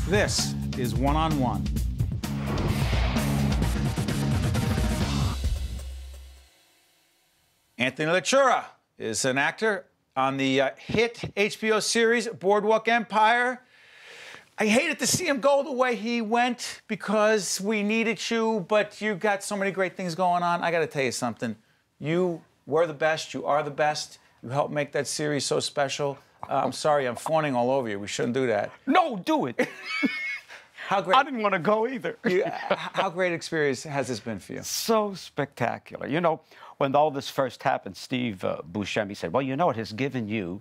This is One on One. Anthony Laciura is an actor on the hit HBO series Boardwalk Empire. I hated to see him go the way he went because we needed you, but you got so many great things going on. I got to tell you something. You were the best. You are the best. You helped make that series so special. I'm sorry, I'm fawning all over you. We shouldn't do that. No, do it. How great? I didn't want to go either. How great an experience has this been for you? So spectacular. You know, when all this first happened, Steve Buscemi said, well, you know, it has given you,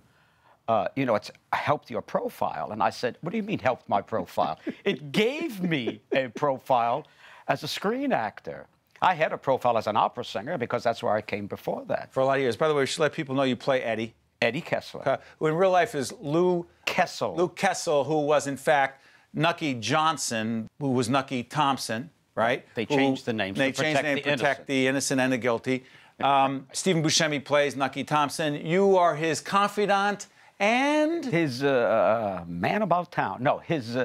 it's helped your profile. And I said, what do you mean helped my profile? It gave me a profile as a screen actor. I had a profile as an opera singer because that's where I came before that. For a lot of years. By the way, we should let people know you play Eddie. Eddie Kessler. Who in real life is Lou Kessel. Lou Kessel, who was, in fact, Nucky Johnson, who was Nucky Thompson, right? They changed the names to protect the innocent and the guilty. Stephen Buscemi plays Nucky Thompson. You are his confidant and... His man about town. No, his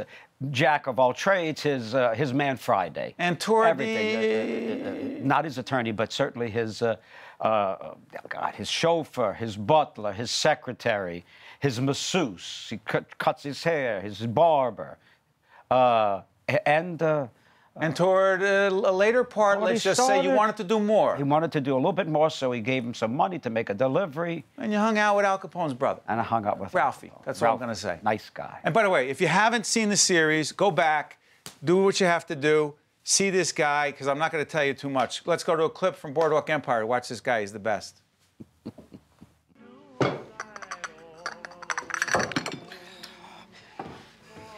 jack of all trades, his man Friday. And toward everything. Not his attorney, but certainly his... his chauffeur, his butler, his secretary, his masseuse. He cuts his hair, his barber, and toward a later part, let's just say you wanted to do more. He wanted to do a little bit more, so he gave him some money to make a delivery. And you hung out with Al Capone's brother. And I hung out with Ralphie. That's all I'm going to say. Nice guy. And by the way, if you haven't seen the series, go back, do what you have to do. See this guy, because I'm not going to tell you too much. Let's go to a clip from Boardwalk Empire. Watch this guy. He's the best.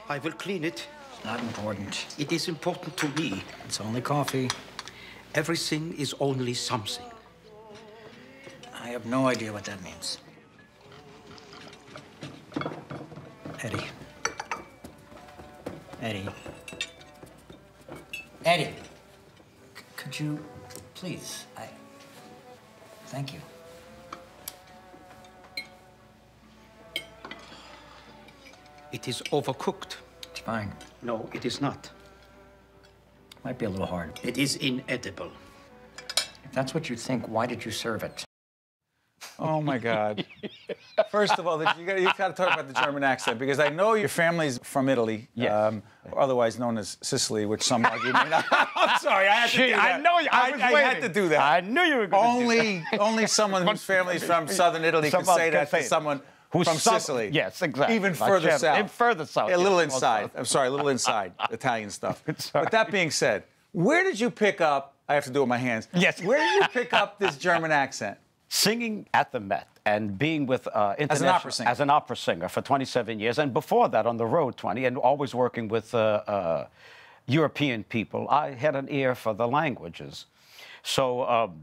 I will clean it. It's not important. It is important to me. It's only coffee. Everything is only something. I have no idea what that means. Eddie. Eddie. Eddie, could you, please, thank you. It is overcooked. It's fine. No, it is not. Might be a little hard. It is inedible. If that's what you think, why did you serve it? Oh, my God. First of all, you got to talk about the German accent, because I know your family's from Italy, yes. Otherwise known as Sicily, which some argue may not. I'm sorry, I had to do that. I know you. I had to do that. I knew you were going to do that. Only someone whose family's from southern Italy could say that to someone who's from Sicily. Yes, exactly. Even further south. Even further south. A little inside. I'm sorry, a little inside Italian stuff. But that being said, where did you pick up, I have to do it with my hands. Yes. Where did you pick up this German accent? Singing at the Met and being with as an opera singer for 27 years, and before that on the road 20, and always working with European people, I had an ear for the languages. So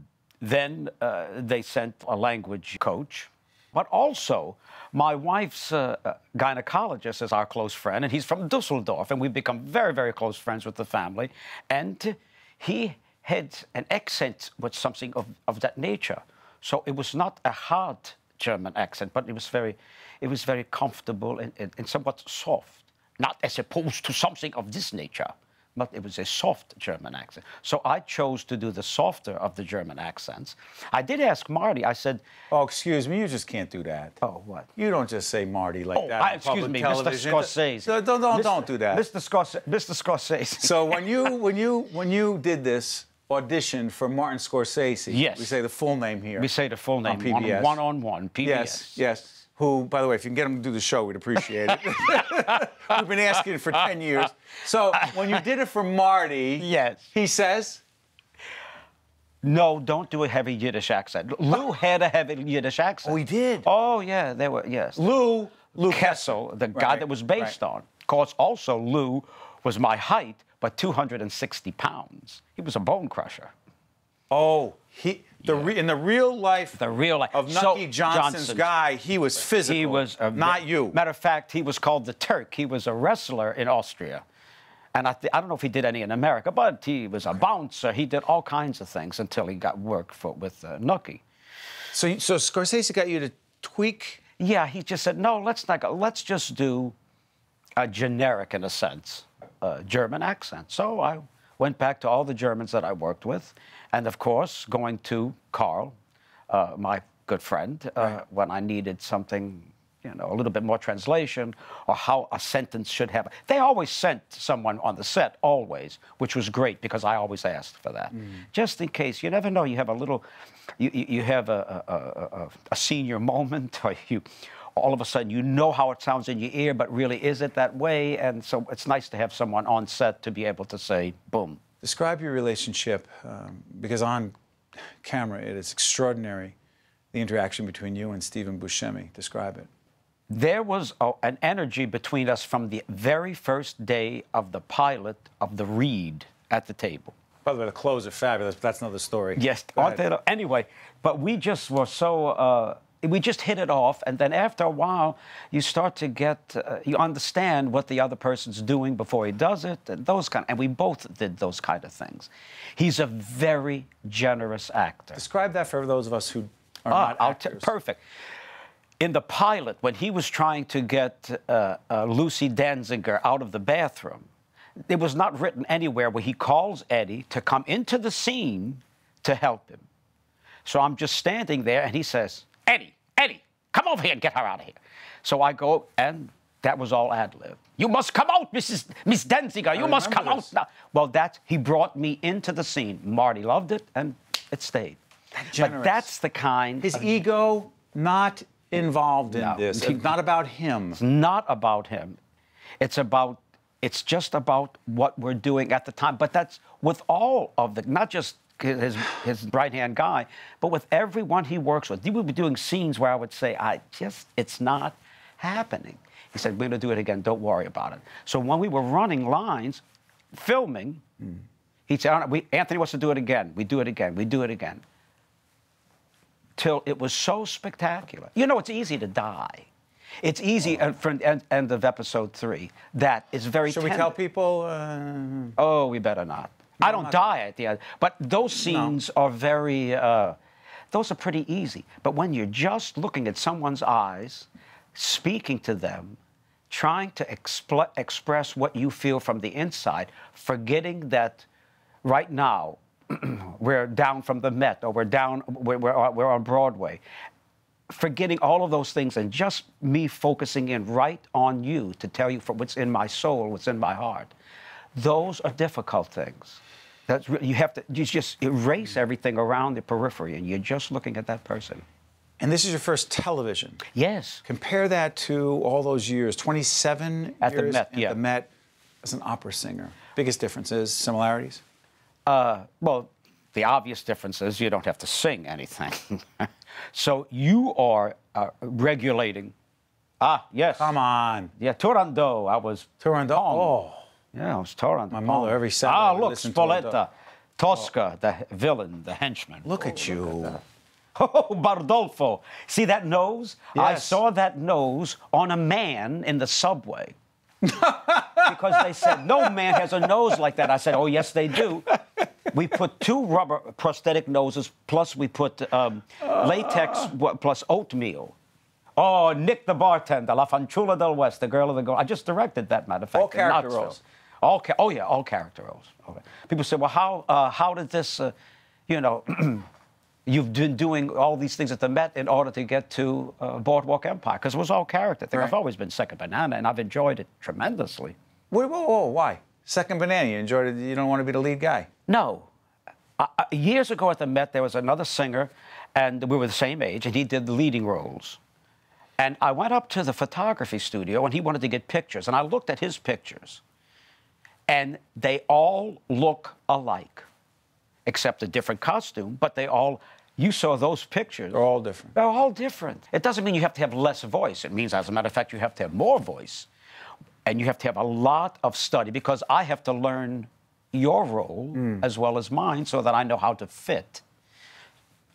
then they sent a language coach, but also my wife's gynecologist is our close friend, and he's from Dusseldorf, and we've become very, very close friends with the family, and he had an accent with something of that nature. So it was not a hard German accent, but it was very comfortable and somewhat soft, not as opposed to something of this nature, but it was a soft German accent. So I chose to do the softer of the German accents. I did ask Marty, I said... Oh, excuse me, you just can't do that. Oh, what? You don't just say Marty like that on excuse public me, television. Mr. Scorsese. So don't do that. Mr. Scorsese. So when you did this audition for Martin Scorsese, yes. We say the full name here. We say the full name. On PBS. One-on-one, PBS. Yes, yes. Who, by the way, if you can get him to do the show, we'd appreciate it. We've been asking for 10 years. So when you did it for Marty, yes. He says... No, don't do a heavy Yiddish accent. Lou had a heavy Yiddish accent. Oh, he did? Oh, yeah, they were, yes. Lou Kessel, the guy that was based on. Of course, also, Lou was my height, but 260 pounds. He was a bone crusher. Oh, in the real life of Nucky Johnson's guy, he was physical. He was not you. Matter of fact, he was called the Turk. He was a wrestler in Austria. And I don't know if he did any in America, but he was a bouncer. He did all kinds of things until he got work with Nucky. So Scorsese got you to tweak? Yeah, he just said, no, let's not go. Let's just do a generic, in a sense, German accent. So I went back to all the Germans that I worked with, and of course, going to Carl, my good friend, when I needed something, you know, a little bit more translation, or how a sentence should have. They always sent someone on the set, always, which was great because I always asked for that, just in case. You never know. You have a little, you have a senior moment, or you. All of a sudden, you know how it sounds in your ear, but really, is it that way? And so it's nice to have someone on set to be able to say, boom. Describe your relationship, because on camera it is extraordinary, the interaction between you and Stephen Buscemi. Describe it. There was an energy between us from the very first day of the pilot of the read at the table. By the way, the clothes are fabulous, but that's another story. Yes, aren't they? Anyway, but we just were so... we just hit it off, and then after a while, you start to get, you understand what the other person's doing before he does it, and and we both did those kind of things. He's a very generous actor. Describe that for those of us who are not actors. Perfect. In the pilot, when he was trying to get Lucy Danziger out of the bathroom, it was not written anywhere where he calls Eddie to come into the scene to help him. So I'm just standing there, and he says, Eddie, come over here and get her out of here. So I go, and that was all ad-lib. You must come out, Miss Danziger. You must come out now. Well, he brought me into the scene. Marty loved it, and it stayed. But that's the kind. His ego not involved in this. It's not about him. It's not about him. It's just about what we're doing at the time. But that's with all of the, not just his right-hand guy, but with everyone he works with. He would be doing scenes where I would say, it's not happening. He said, we're going to do it again. Don't worry about it. So when we were running lines, filming, he'd say, Anthony wants to do it again. We do it again. We do it again. Till it was so spectacular. You know, it's easy to die. It's easy, for the end of episode 3, that is very Should tender. we tell people? Oh, we better not. I don't die at the end. But those scenes are very, those are pretty easy. But when you're just looking at someone's eyes, speaking to them, trying to express what you feel from the inside, forgetting that right now we're down from the Met, or we're on Broadway, forgetting all of those things and just me focusing in right on you to tell you what's in my soul, what's in my heart. Those are difficult things. You just erase everything around the periphery, and you're just looking at that person. And this is your first television. Yes. Compare that to all those years, 27 at years the Met, at the Met as an opera singer. Biggest differences, similarities? Well, the obvious difference is you don't have to sing anything. So you are regulating. Yes. Come on. Yeah, Turandot. I was... Turandot. Oh. Yeah, I was Turandot. My mother every Saturday. Look, Spoletta. Tosca, the villain, the henchman. Look at you. Oh, Bardolfo. See that nose? Yes. I saw that nose on a man in the subway. Because they said, no man has a nose like that. I said, oh, yes, they do. We put 2 rubber prosthetic noses, plus we put latex plus oatmeal. Oh, Nick the bartender, La Fanciulla del West, the girl of the gold. I just directed that, matter of fact. All character roles. All character roles. Okay. People say, well, how did this, you know, you've been doing all these things at the Met in order to get to Boardwalk Empire? Because it was all character thing. Right. I've always been second banana, and I've enjoyed it tremendously. Whoa, why? Second banana, you enjoyed it, you don't want to be the lead guy? No. Years ago at the Met, there was another singer, and we were the same age, and he did the leading roles. And I went up to the photography studio, and he wanted to get pictures. And I looked at his pictures, and they all look alike, except a different costume, but they all... You saw those pictures. They're all different. They're all different. It doesn't mean you have to have less voice. It means, as a matter of fact, you have to have more voice. And you have to have a lot of study, because I have to learn your role as well as mine so that I know how to fit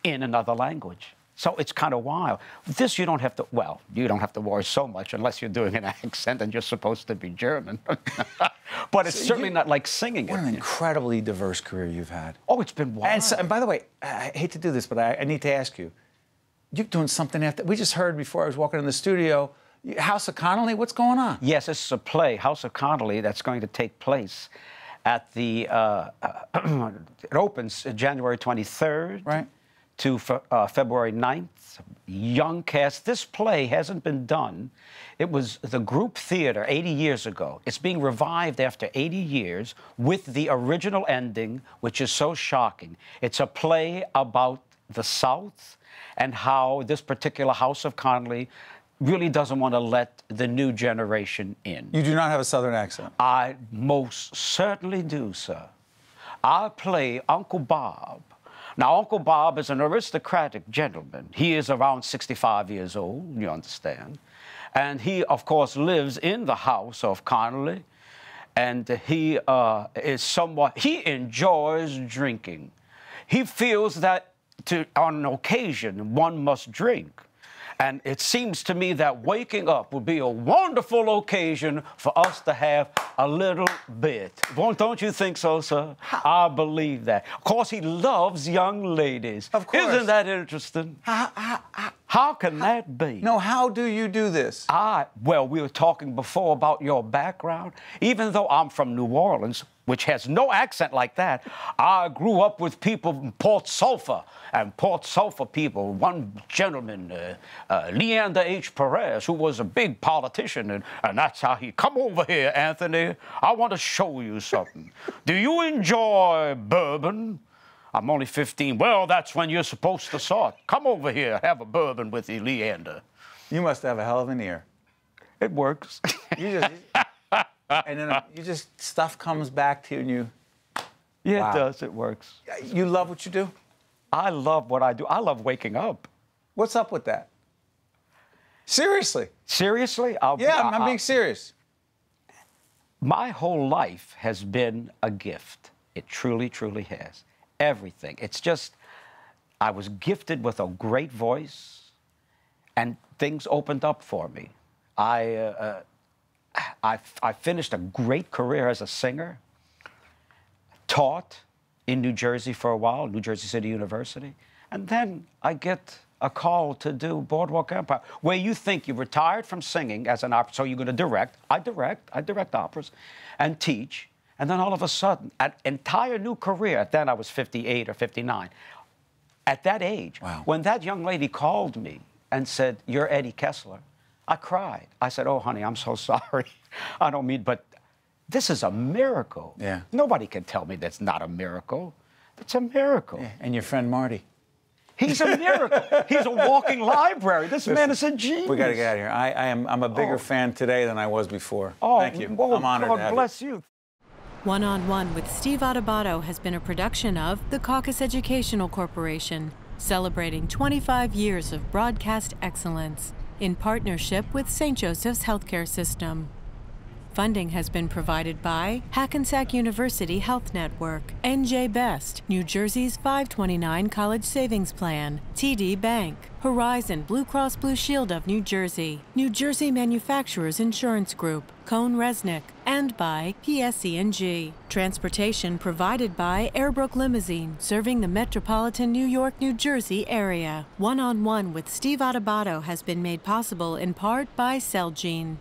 in another language. So it's kind of wild. This, you don't have to, well, you don't have to worry so much unless you're doing an accent and you're supposed to be German. But it's certainly not like singing. What an incredibly diverse career you've had. Oh, it's been wild. And by the way, I hate to do this, but I need to ask you. You're doing something after, we just heard before I was walking in the studio, House of Connolly, what's going on? Yes, this is a play, House of Connolly, that's going to take place at the, it opens January 23rd Right. to February 9th. Young cast. This play hasn't been done. It was the group theater 80 years ago. It's being revived after 80 years with the original ending, which is so shocking. It's a play about the South and how this particular House of Connolly really doesn't want to let the new generation in. You do not have a Southern accent. I most certainly do, sir. I play Uncle Bob. Now, Uncle Bob is an aristocratic gentleman. He is around 65 years old, you understand. And he, of course, lives in the house of Connolly. And he he enjoys drinking. He feels that on an occasion, one must drink. And it seems to me that waking up would be a wonderful occasion for us to have a little bit. Don't you think so, sir? I believe that. Of course, he loves young ladies. Of course. Isn't that interesting? How can that be? No, how do you do this? Well, we were talking before about your background. Even though I'm from New Orleans, which has no accent like that, I grew up with people from Port Sulphur, and Port Sulphur people, one gentleman, Leander H. Perez, who was a big politician, and that's how he, come over here, Anthony, I want to show you something. Do you enjoy bourbon? I'm only 15. Well, that's when you're supposed to start. Come over here, have a bourbon with you, Leander. You must have a hell of an ear. It works. And then stuff comes back to you and you... Yeah, Wow. It does. It works. You love what you do? I love what I do. I love waking up. What's up with that? Seriously? Seriously? I'm being serious. My whole life has been a gift. It truly, truly has. Everything. It's just, I was gifted with a great voice, and things opened up for me. I finished a great career as a singer, taught in New Jersey for a while, New Jersey City University, and then I get a call to do Boardwalk Empire, where you think you retired from singing as an opera, so you're going to direct. I direct operas and teach, and then all of a sudden, an entire new career. Then I was 58 or 59. At that age, Wow. when that young lady called me and said, "You're Eddie Kessler," I cried. I said, "Oh, honey, I'm so sorry. I don't mean, but this is a miracle." Yeah. Nobody can tell me that's not a miracle. It's a miracle. Yeah. And your friend Marty. He's a miracle. He's a walking library. This man is a genius. We got to get out of here. I'm a bigger fan today than I was before. Oh, Thank you. Oh, I'm honored to have God bless you. One-on-One with Steve Adubato has been a production of the Caucus Educational Corporation, celebrating 25 years of broadcast excellence in partnership with St. Joseph's Healthcare System. Funding has been provided by Hackensack University Health Network, NJ Best, New Jersey's 529 College Savings Plan, TD Bank, Horizon Blue Cross Blue Shield of New Jersey, New Jersey Manufacturers Insurance Group, Cone Resnick, and by PSE&G. Transportation provided by Airbrook Limousine, serving the metropolitan New York, New Jersey area. One-on-One with Steve Adubato has been made possible in part by Celgene.